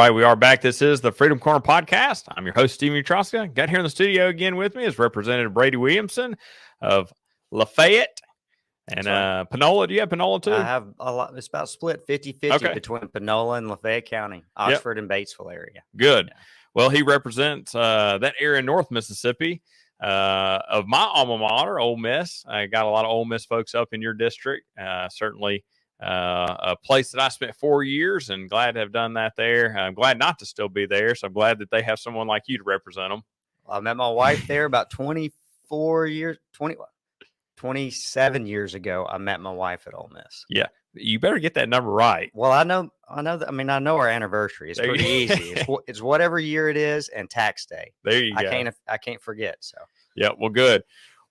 right, we are back. This is the Freedom Corner podcast. I'm your host, Steven Utroska. Got here in the studio again with me is Representative Brady Williamson of Lafayette and right. Panola. Do you have Panola too? I have a lot. It's about split 50-50 between Panola and Lafayette County, Oxford and Batesville area. Good. Yeah. Well, he represents that area in North Mississippi of my alma mater, Ole Miss. I got a lot of Ole Miss folks up in your district. Certainly a place that I spent 4 years and glad to have done that there. I'm glad not to still be there. So I'm glad that they have someone like you to represent them. I met my wife there about 27 years ago. I met my wife at Ole Miss. Yeah. You better get that number right. Well, I know that. I mean, I know our anniversary. It's pretty easy. It's whatever year it is and tax day. There you go. I can't forget. So. Yeah. Well, good.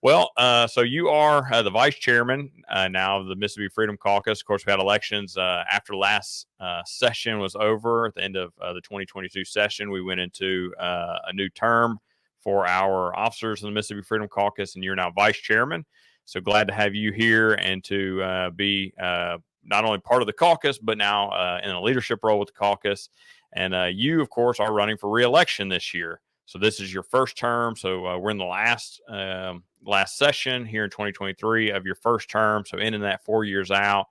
Well, so you are the vice chairman now of the Mississippi Freedom Caucus. Of course, we had elections after last session was over. At the end of the 2022 session, we went into a new term for our officers in the Mississippi Freedom Caucus, and you're now vice chairman. So glad to have you here and to be not only part of the caucus, but now in a leadership role with the caucus. And you, of course, are running for re-election this year. So this is your first term. So we're in the last session here in 2023 of your first term. So ending that 4 years out,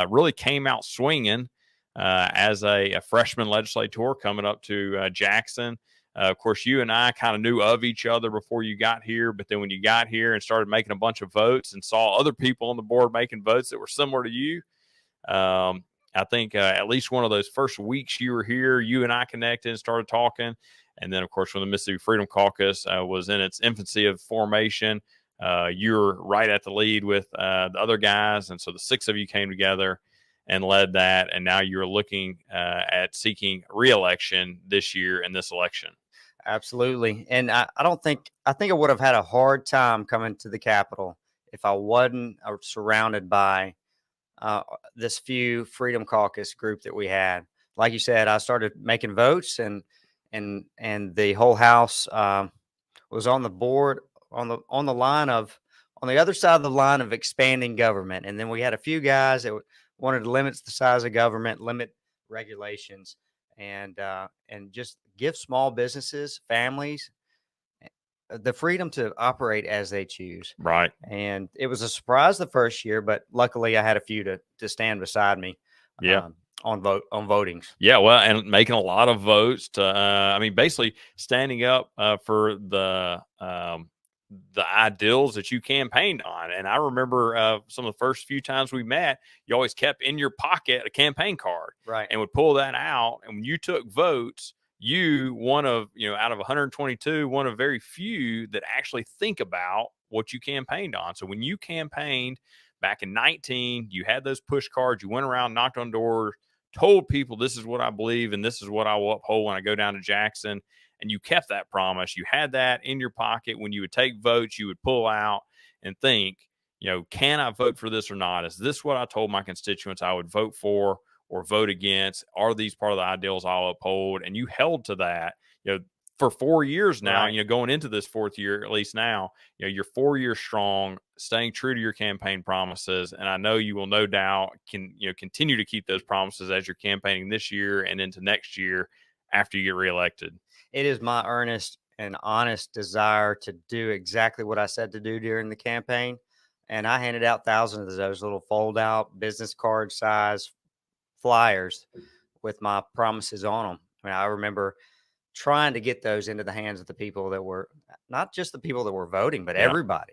really came out swinging as a freshman legislator coming up to Jackson. Of course, you and I kind of knew of each other before you got here. But then when you got here and started making a bunch of votes and saw other people on the board making votes that were similar to you, I think at least one of those first weeks you were here, you and I connected and started talking. And then, of course, when the Mississippi Freedom Caucus was in its infancy of formation, you're right at the lead with the other guys. And so the six of you came together and led that. And now you're looking at seeking re-election this year in this election. Absolutely. And I think I would have had a hard time coming to the Capitol if I wasn't surrounded by this few Freedom Caucus group that we had. Like you said, I started making votes and the whole house was on the board on the other side of the line of expanding government. And then we had a few guys that wanted to limit the size of government, limit regulations, and just give small businesses, families, the freedom to operate as they choose. Right. And it was a surprise the first year, but luckily I had a few to stand beside me. Yeah. On votings. Yeah, well, and making a lot of votes to, basically standing up for the ideals that you campaigned on. And I remember some of the first few times we met, you always kept in your pocket a campaign card, right, and would pull that out. And when you took votes, you out of 122, one of very few that actually think about what you campaigned on. So when you campaigned back in 19, you had those push cards. You went around, knocked on doors, told people this is what I believe and this is what I will uphold when I go down to Jackson. And you kept that promise. You had that in your pocket. When you would take votes, you would pull out and think, can I vote for this or not? Is this what I told my constituents I would vote for or vote against? Are these part of the ideals I'll uphold? And you held to that, for 4 years now, right, going into this fourth year, at least now, you're 4 years strong, staying true to your campaign promises. And I know you will no doubt continue to keep those promises as you're campaigning this year and into next year after you get reelected. It is my earnest and honest desire to do exactly what I said to do during the campaign. And I handed out thousands of those little fold out business card size flyers with my promises on them. I remember trying to get those into the hands of the people that were not just the people that were voting, but everybody.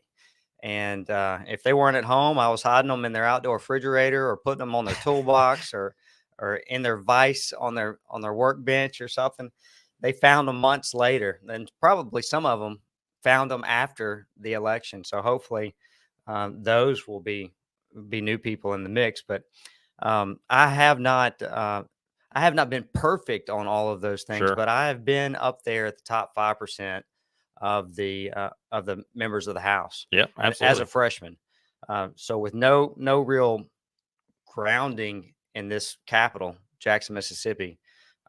And if they weren't at home, I was hiding them in their outdoor refrigerator or putting them on their toolbox or in their vise on their workbench or something. They found them months later, and probably some of them found them after the election. So hopefully those will be new people in the mix. But I have not been perfect on all of those things, sure, but I have been up there at the top 5% of the members of the House. Yeah, absolutely. As a freshman. So with no real grounding in this capital, Jackson, Mississippi,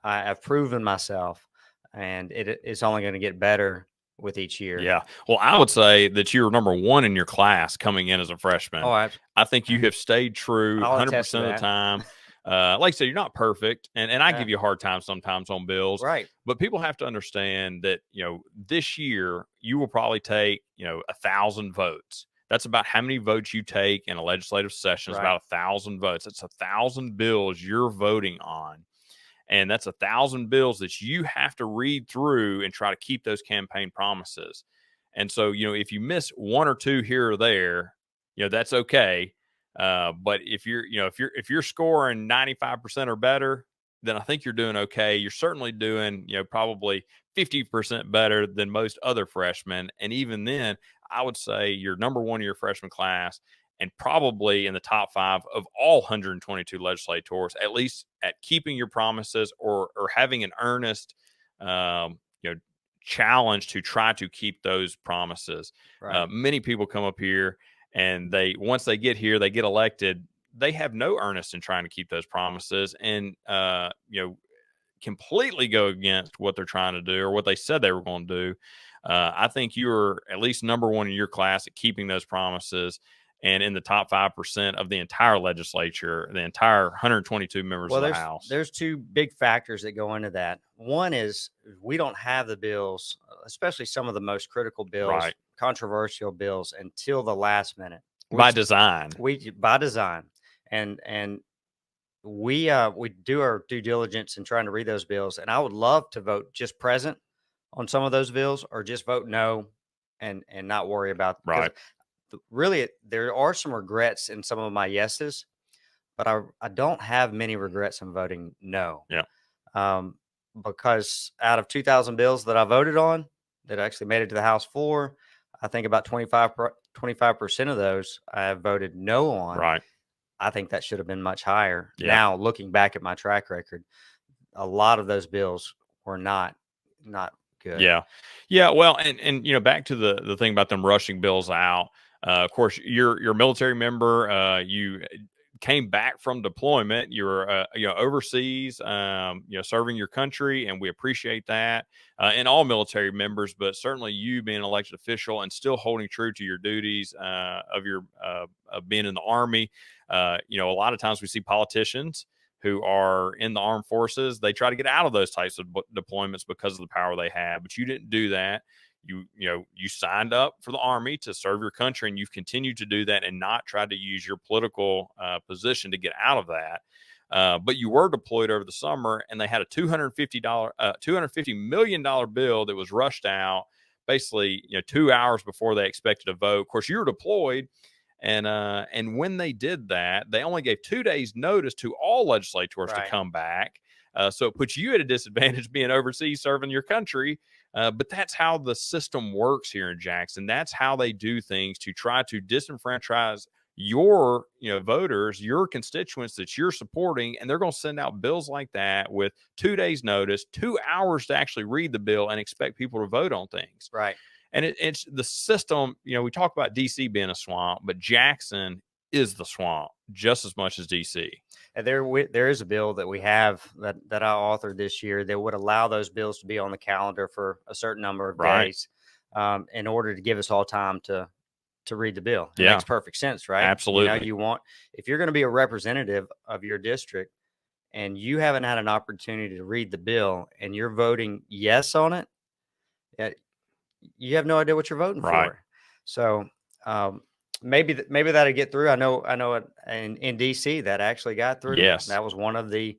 I've proven myself, and it's only going to get better with each year. Yeah. Well, I would say that you're number one in your class coming in as a freshman. Oh, I think you have stayed true 100% of the time. like I said, you're not perfect, and I Yeah. give you a hard time sometimes on bills, Right. but people have to understand that this year you will probably take 1,000 votes. That's about how many votes you take in a legislative session. It's Right. about 1,000 votes. It's 1,000 bills you're voting on. And that's 1,000 bills that you have to read through and try to keep those campaign promises. And so, if you miss one or two here or there, that's okay. But if you're scoring 95% or better, then I think you're doing okay. You're certainly doing, probably 50% better than most other freshmen. And even then, I would say you're number one in your freshman class and probably in the top 5 of all 122 legislators, at least at keeping your promises or having an earnest, challenge to try to keep those promises. Right. Many people come up here and once they get here, they get elected. They have no earnest in trying to keep those promises, and completely go against what they're trying to do or what they said they were going to do. I think you were at least number one in your class at keeping those promises and in the top 5% of the entire legislature, the entire 122 members of the House. There's two big factors that go into that. One is we don't have the bills, especially some of the most critical bills, Right. controversial bills, until the last minute. By design. By design. And we do our due diligence in trying to read those bills. And I would love to vote just present on some of those bills, or just vote no and not worry about them. Right. Really, there are some regrets in some of my yeses, but I don't have many regrets in voting no. Yeah. Because out of 2,000 bills that I voted on that actually made it to the House floor, I think about 25% of those I have voted no on. Right. I think that should have been much higher. Yeah. Now, looking back at my track record, a lot of those bills were not good. Yeah. Yeah. Well, and back to the thing about them rushing bills out. Of course, you're a military member. You came back from deployment. You're overseas, serving your country, and we appreciate that. And all military members, but certainly you being an elected official and still holding true to your duties of being in the Army. A lot of times we see politicians who are in the armed forces, they try to get out of those types of deployments because of the power they have. But you didn't do that. You signed up for the Army to serve your country, and you've continued to do that and not tried to use your political position to get out of that. But you were deployed over the summer, and they had a $250 million bill that was rushed out basically 2 hours before they expected a vote. Of course, you were deployed. And when they did that, they only gave 2 days notice to all legislators to come back. So it puts you at a disadvantage being overseas serving your country. But that's how the system works here in Jackson. That's how they do things to try to disenfranchise your voters, your constituents that you're supporting. And they're going to send out bills like that with 2 days notice, 2 hours to actually read the bill and expect people to vote on things. Right. And it's the system, we talk about DC being a swamp, but Jackson is the swamp just as much as DC. And there is a bill that we have that I authored this year that would allow those bills to be on the calendar for a certain number of days in order to give us all time to read the bill. It makes perfect sense, right? Absolutely. If you're going to be a representative of your district and you haven't had an opportunity to read the bill and you're voting yes on it, you have no idea what you're voting for. So maybe that'll get through. I know in DC that actually got through. Yes. That was one of the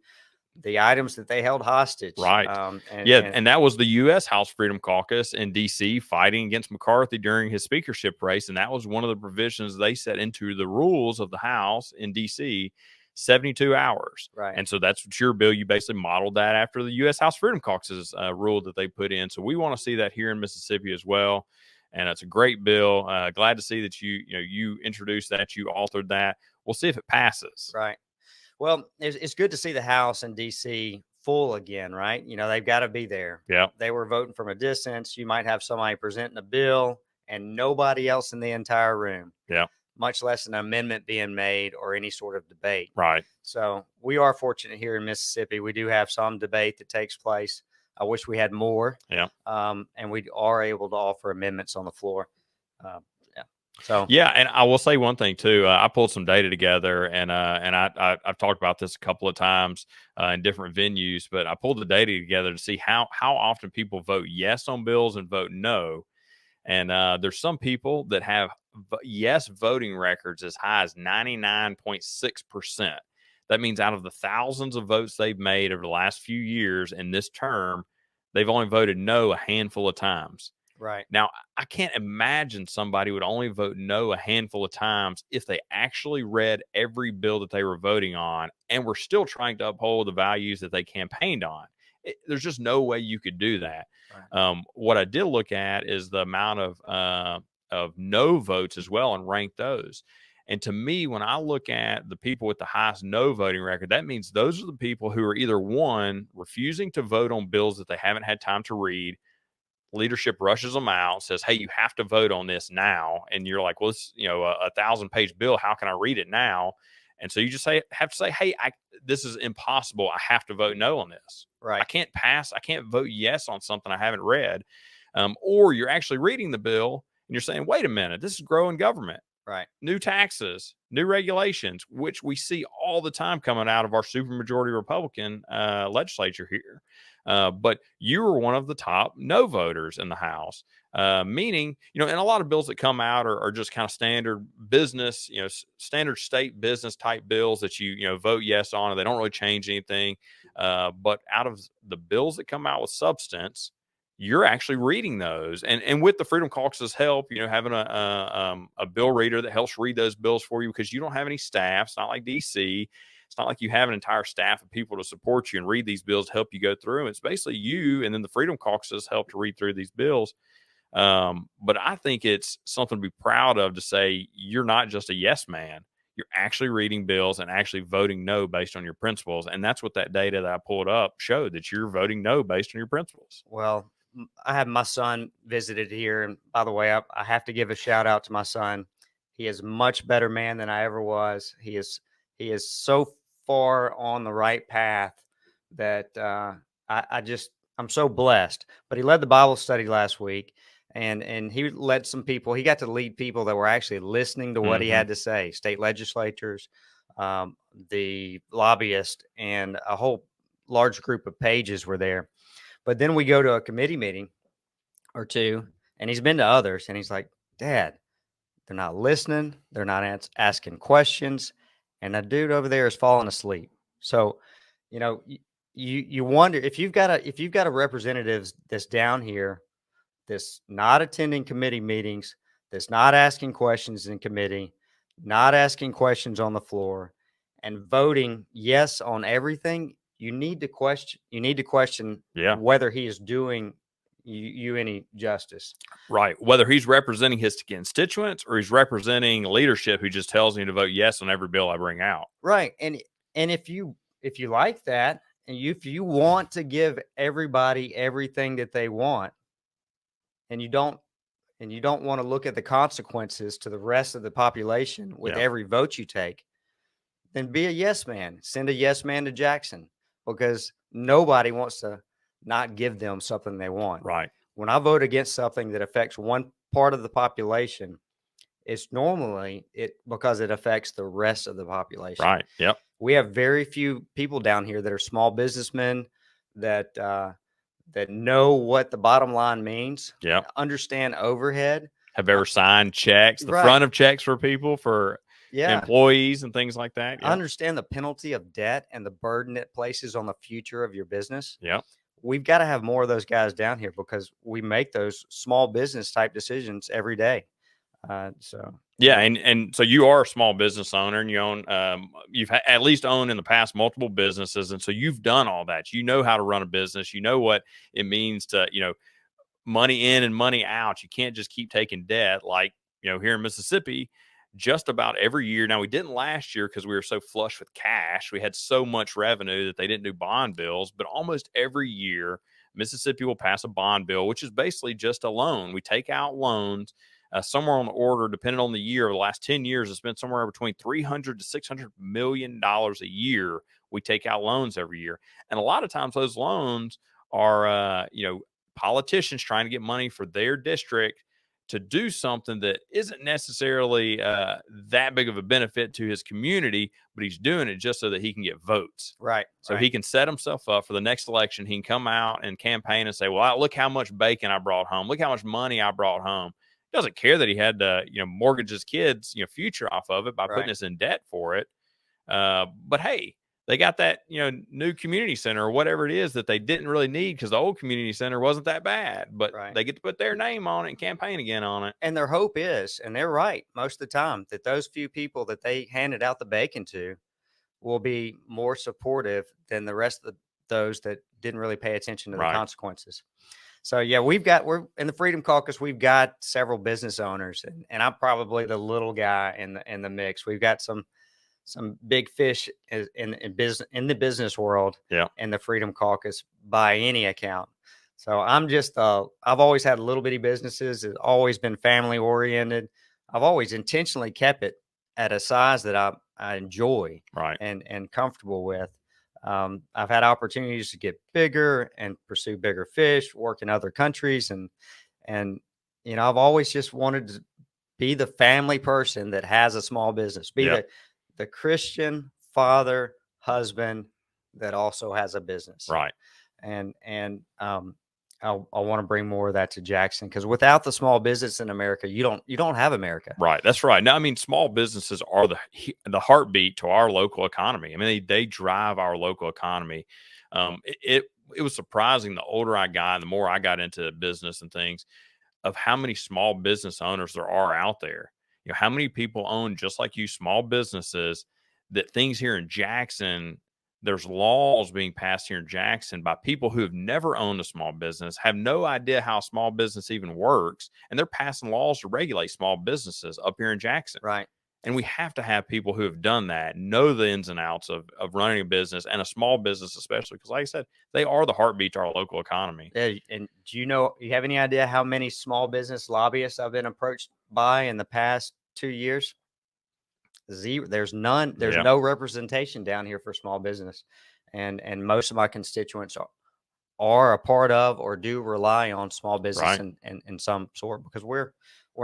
items that they held hostage. Right. And that was the U.S. House Freedom Caucus in D.C. fighting against McCarthy during his speakership race. And that was one of the provisions they set into the rules of the House in D.C., 72 hours. Right. And so that's what your bill, you basically modeled that after the U.S. House Freedom Caucus's rule that they put in. So we want to see that here in Mississippi as well. And it's a great bill. Glad to see that you introduced that, you authored that. We'll see if it passes. Right. Well, it's good to see the House in D.C. full again, right? They've got to be there. Yeah. They were voting from a distance. You might have somebody presenting a bill and nobody else in the entire room. Yeah. Much less an amendment being made or any sort of debate. Right. So we are fortunate here in Mississippi. We do have some debate that takes place. I wish we had more. Yeah. And we are able to offer amendments on the floor. So Yeah, and I will say one thing too. I pulled some data together, and I've talked about this a couple of times in different venues. But I pulled the data together to see how often people vote yes on bills and vote no. And there's some people that have yes voting records as high as 99.6%. That means out of the thousands of votes they've made over the last few years in this term, they've only voted no a handful of times. right, Now, I can't imagine somebody would only vote no a handful of times if they actually read every bill that they were voting on and were still trying to uphold the values that they campaigned on. There's just no way you could do that. right, What I did look at is the amount of no votes as well and rank those. And to me, when I look at the people with the highest no voting record, that means those are the people who are either one, refusing to vote on bills that they haven't had time to read. Leadership rushes them out, says, "Hey, you have to vote on this now," and you're like, "Well, it's a 1,000-page bill. How can I read it now?" And so you just have to say, "Hey, this is impossible. I have to vote no on this. I right, can't pass. I can't vote yes on something I haven't read." Or you're actually reading the bill and you're saying, "Wait a minute, this is growing government." right. New taxes, new regulations, which we see all the time coming out of our supermajority Republican legislature here. But you were one of the top no voters in the House, meaning, and a lot of bills that come out are just kind of standard business, standard state business type bills that you vote yes on, and they don't really change anything. But out of the bills that come out with substance, you're actually reading those, and with the Freedom Caucus's help, having a bill reader that helps read those bills for you, because you don't have any staff. It's not like DC. It's not like you have an entire staff of people to support you and read these bills to help you go through them. It's basically you, and then the Freedom Caucus help to read through these bills. But I think it's something to be proud of, to say you're not just a yes man. You're actually reading bills and actually voting no based on your principles. And that's what that data that I pulled up showed, that you're voting no based on your principles. Well, I have my son visited here, and by the way, I have to give a shout out to my son. He is a much better man than I ever was. He is so far on the right path that I'm so blessed. But he led the Bible study last week, and he led some people. He got to lead people that were actually listening to what he Mm-hmm. had to say. State legislators, the lobbyist, and a whole large group of pages were there. But then we go to a committee meeting or two, and he's been to others, and he's like, "Dad, they're not listening. They're not asking questions, and that dude over there is falling asleep." So, you wonder if you've got a representative that's down here that's not attending committee meetings, that's not asking questions in committee, not asking questions on the floor, and voting yes on everything. You need to question Yeah. whether he is doing you any justice. Right. Whether he's representing his constituents or he's representing leadership who just tells me to vote yes on every bill I bring out. Right. And if you like that, and if you want to give everybody everything that they want, and you don't want to look at the consequences to the rest of the population with Yeah. every vote you take, then be a yes man. Send a yes man to Jackson, because nobody wants to not give them something they want. Right. When I vote against something that affects one part of the population, it's normally because it affects the rest of the population. Right. Yep. We have very few people down here that are small businessmen that know what the bottom line means, Yep. understand overhead. Have ever signed checks, the Right. front of checks for people, for Yeah. employees and things like that? I Yeah. understand the penalty of debt and the burden it places on the future of your business. Yeah. We've got to have more of those guys down here, because we make those small business type decisions every day. Yeah, and so you are a small business owner, and you own, you've at least owned in the past multiple businesses, and so you've done all that. You know how to run a business. You know what it means to, money in and money out. You can't just keep taking debt, like, here in Mississippi. Just about every year. Now, we didn't last year because we were so flush with cash. We had so much revenue that they didn't do bond bills. But almost every year, Mississippi will pass a bond bill, which is basically just a loan. We take out loans. Somewhere on the order, depending on the year, over the last 10 years, it's been somewhere between $300 to $600 million a year. We take out loans every year. And a lot of times those loans are, politicians trying to get money for their district to do something that isn't necessarily that big of a benefit to his community, but he's doing it just so that he can get votes. Right. So right. he can set himself up for the next election. He can come out and campaign and say, well, look how much bacon I brought home. Look how much money I brought home. He doesn't care that he had to, mortgage his kids, future off of it by putting us in debt for it. But hey, they got that, new community center or whatever it is that they didn't really need because the old community center wasn't that bad, but they get to put their name on it and campaign again on it. And their hope is, and they're right most of the time, that those few people that they handed out the bacon to will be more supportive than the rest of those that didn't really pay attention to the consequences. So yeah, we're in the Freedom Caucus. We've got several business owners, and I'm probably the little guy in the mix. We've got some big fish in the business world, in the Freedom Caucus by any account. So I'm just I've always had little bitty businesses. It's always been family oriented. I've always intentionally kept it at a size that I enjoy and comfortable with. I've had opportunities to get bigger and pursue bigger fish, work in other countries, and I've always just wanted to be the family person that has a small business, be the Christian father, husband that also has a business. And I want to bring more of that to Jackson, because without the small business in America, you don't have America. Right. That's right. Now, I mean, small businesses are the heartbeat to our local economy. I mean, they drive our local economy. It was surprising the older I got, the more I got into business and things, of how many small business owners there are out there. How many people own, just like you, small businesses, that things here in Jackson, there's laws being passed here in Jackson by people who have never owned a small business, have no idea how a small business even works, and they're passing laws to regulate small businesses up here in Jackson. And we have to have people who have done that, know the ins and outs of running a business, and a small business especially, because like I said, they are the heartbeat to our local economy. Yeah, and do you have any idea how many small business lobbyists I've been approached by in the past 2 years? Zero. There's none. There's no representation down here for small business, and most of my constituents are a part of or do rely on small business in some sort, because we're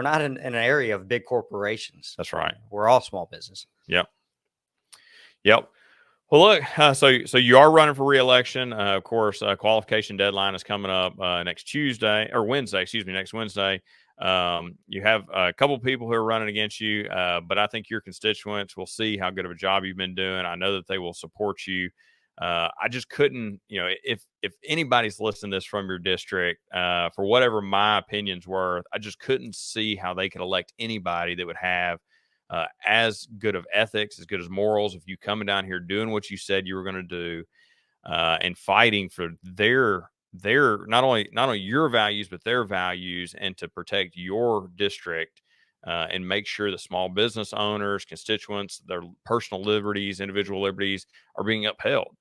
not in an area of big corporations. That's right. We're all small business. Yep. Well, look, so you are running for re-election. Of course, qualification deadline is coming up next Wednesday. Next Wednesday. You have a couple of people who are running against you, but I think your constituents will see how good of a job you've been doing. I know that they will support you. I just couldn't, if anybody's listening to this from your district, for whatever my opinion's worth, I just couldn't see how they could elect anybody that would have as good of ethics, as good as morals, if you coming down here doing what you said you were going to do, and fighting for their not only your values, but their values, and to protect your district, and make sure that small business owners, constituents, their personal liberties, individual liberties are being upheld.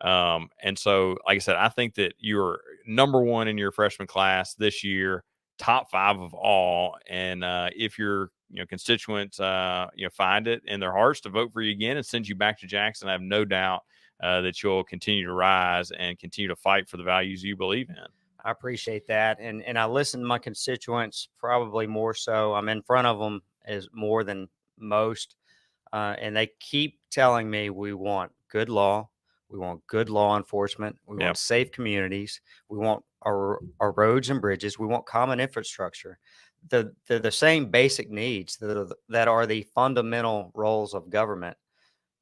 And so, like I said, I think that you're number one in your freshman class this year, top 5 of all. And if your constituents find it in their hearts to vote for you again and send you back to Jackson, I have no doubt that you'll continue to rise and continue to fight for the values you believe in. I appreciate that. And I listen to my constituents probably more so. I'm in front of them as more than most. And they keep telling me we want good law. We want good law enforcement. We want safe communities. We want our roads and bridges. We want common infrastructure. They're the same basic needs that are the fundamental roles of government,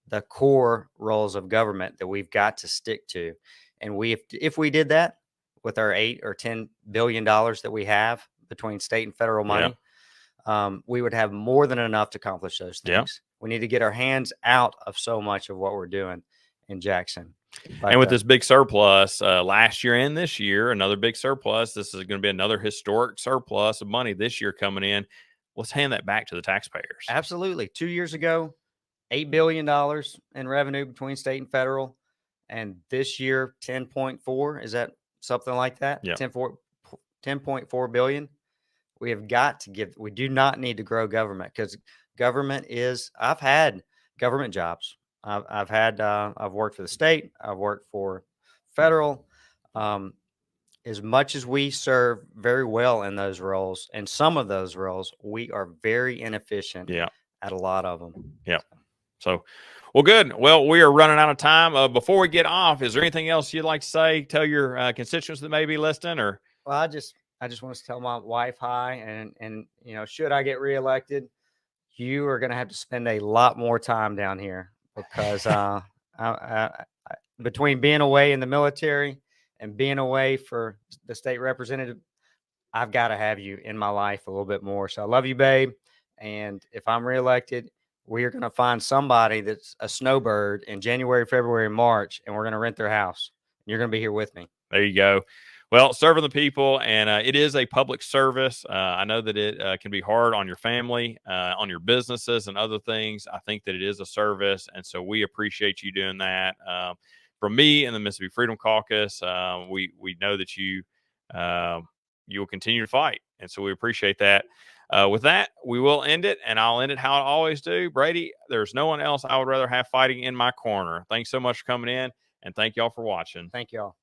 the core roles of government that we've got to stick to. And if we did that with our $8 or $10 billion that we have between state and federal money, we would have more than enough to accomplish those things. We need to get our hands out of so much of what we're doing in Jackson. But, and with this big surplus last year and this year, another big surplus, this is going to be another historic surplus of money this year coming in. Let's hand that back to the taxpayers. Absolutely. 2 years ago, $8 billion in revenue between state and federal. And this year, 10.4. Is that something like that? 10.4 billion. We have got to give. We do not need to grow government, because government is. I've had government jobs. I've worked for the state. I've worked for federal. as much as we serve very well in those roles, and some of those roles, we are very inefficient Yeah. at a lot of them. Yeah. So, well, good. Well, we are running out of time. Before we get off, is there anything else you'd like to say? Tell your constituents that may be listening, or Well, I just want to tell my wife hi, and should I get reelected, you are going to have to spend a lot more time down here because between being away in the military and being away for the state representative, I've got to have you in my life a little bit more. So I love you, babe. And if I'm reelected, we are going to find somebody that's a snowbird in January, February, and March, and we're going to rent their house. You're going to be here with me. there you go. Well, serving the people, and it is a public service. I know that it can be hard on your family, on your businesses, and other things. I think that it is a service, and so we appreciate you doing that. From me and the Mississippi Freedom Caucus, we know that you will continue to fight, and so we appreciate that. With that, we will end it, and I'll end it how I always do. Brady, there's no one else I would rather have fighting in my corner. Thanks so much for coming in, and thank y'all for watching. Thank y'all.